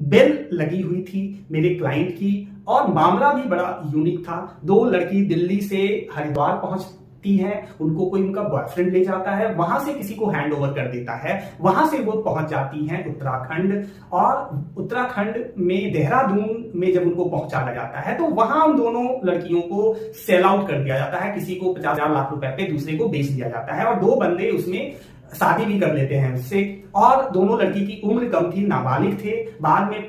Bell लगी हुई थी मेरे क्लाइंट की और मामला भी बड़ा यूनिक था। दो लड़की दिल्ली से हरिद्वार पहुंचती हैं, उनको कोई उनका बॉयफ्रेंड ले जाता है, वहां से किसी को हैंड ओवर कर देता है, वहां से वो पहुंच जाती हैं उत्तराखंड और उत्तराखंड में देहरादून में जब उनको पहुंचाया जाता है तो वहां उन दोनों लड़कियों को सेल आउट कर दिया जाता है। किसी को 50,000 लाख रुपए पे दूसरे को बेच दिया जाता है और दो बंदे उसमें शादी भी कर लेते हैं उससे। और दोनों लड़की की उम्र कम थी, नाबालिग थे। बाद में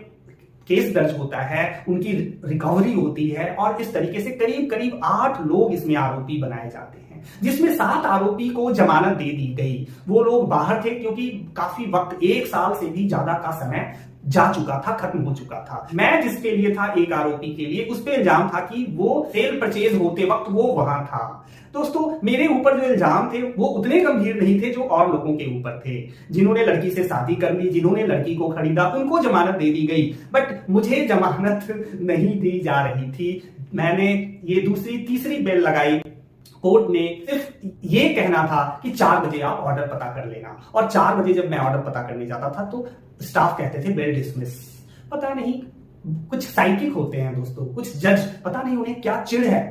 केस दर्ज होता है, उनकी रिकवरी होती है और इस तरीके से करीब करीब 8 लोग इसमें आरोपी बनाए जाते हैं, जिसमें 7 आरोपी को जमानत दे दी गई। वो लोग बाहर थे क्योंकि काफी वक्त, 1 साल से भी ज्यादा का समय जा चुका था, खत्म हो चुका था। मैं जिसके लिए था, एक आरोपी के लिए, उस पे इल्जाम था कि वो सेल परचेज होते वक्त वो वहां था। दोस्तों, मेरे ऊपर जो इल्जाम थे वो उतने गंभीर नहीं थे जो और लोगों के ऊपर थे। जिन्होंने लड़की से शादी कर ली, जिन्होंने लड़की को खरीदा, उनको जमानत दे दी गई, बट मुझे जमानत नहीं दी जा रही थी। मैंने ये दूसरी तीसरी बेल लगाई। कोर्ट ने सिर्फ ये कहना था कि 4 बजे आप ऑर्डर पता कर लेना, और 4 बजे जब मैं ऑर्डर पता करने जाता था तो स्टाफ कहते थे बेल डिसमिस। पता नहीं, कुछ साइकिक होते हैं दोस्तों, कुछ जज, पता नहीं उन्हें क्या चिढ़ है,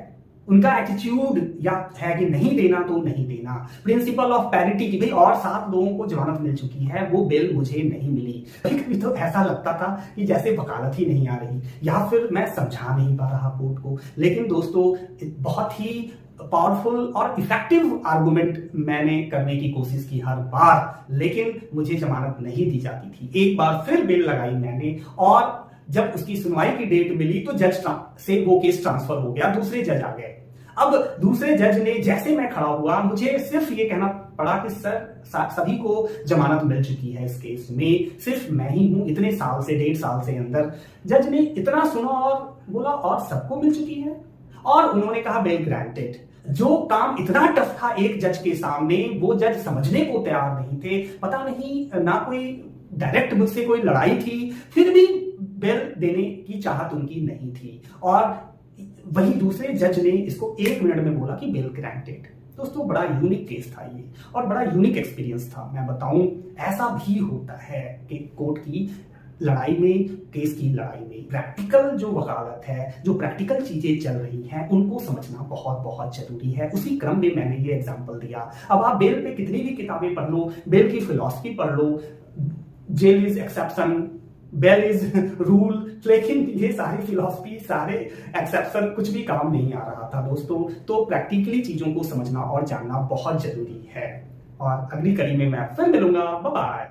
उनका एटीट्यूड या है कि नहीं देना तो नहीं देना। प्रिंसिपल ऑफ पैरिटी की भाई और 7 लोगों को जमानत मिल चुकी है, वो बेल मुझे नहीं मिली। कभी तो ऐसा लगता था कि जैसे वकालत ही नहीं आ रही या फिर मैं समझा नहीं पा रहा कोर्ट को। लेकिन दोस्तों, बहुत ही पावरफुल और इफेक्टिव आर्गुमेंट मैंने करने की कोशिश की हर बार, लेकिन मुझे जमानत नहीं दी जाती थी। एक बार फिर बेल लगाई मैंने और जब उसकी सुनवाई की डेट मिली तो जज से वो केस ट्रांसफर हो गया, दूसरे जज आ गए। अब दूसरे जज ने, जैसे मैं खड़ा हुआ, मुझे सिर्फ ये कहना पड़ा कि सर सभी को जमानत मिल चुकी है इस केस में, सिर्फ मैं ही हूं इतने साल से, 1.5 साल से अंदर। जज ने इतना सुना और बोला और सबको मिल चुकी है, और उन्होंने कहा बेल ग्रांटेड। जो काम इतना टफ था एक जज के सामने, वो जज समझने को तैयार नहीं थे। पता नहीं, ना कोई डायरेक्ट मुझसे कोई लड़ाई थी, फिर भी बेल देने की चाहत उनकी नहीं थी। और वही दूसरे जज ने इसको 1 मिनट में बोला कि बेल ग्रांटेड। दोस्तों, बड़ा यूनिक केस था ये और बड़ा यूनिक एक्सपीरियंस था। मैं बताऊं, ऐसा भी होता है कि कोर्ट की लड़ाई में, केस की लड़ाई में प्रैक्टिकल जो वकालत है, जो प्रैक्टिकल चीजें चल रही हैं, उनको समझना बहुत बहुत जरूरी है। उसी क्रम में मैंने ये एग्जांपल दिया। अब आप बेल पे कितनी भी किताबें पढ़ लो, बेल की फिलॉसफी पढ़ लो, jail is exception, bail is rule, लेकिन ये सारी फिलॉसफी, सारे एक्सेप्शन कुछ भी काम नहीं आ रहा था दोस्तों। तो प्रैक्टिकली चीजों को समझना और जानना बहुत जरूरी है। और अगली कड़ी में मैं फिर मिलूंगा। Bye bye.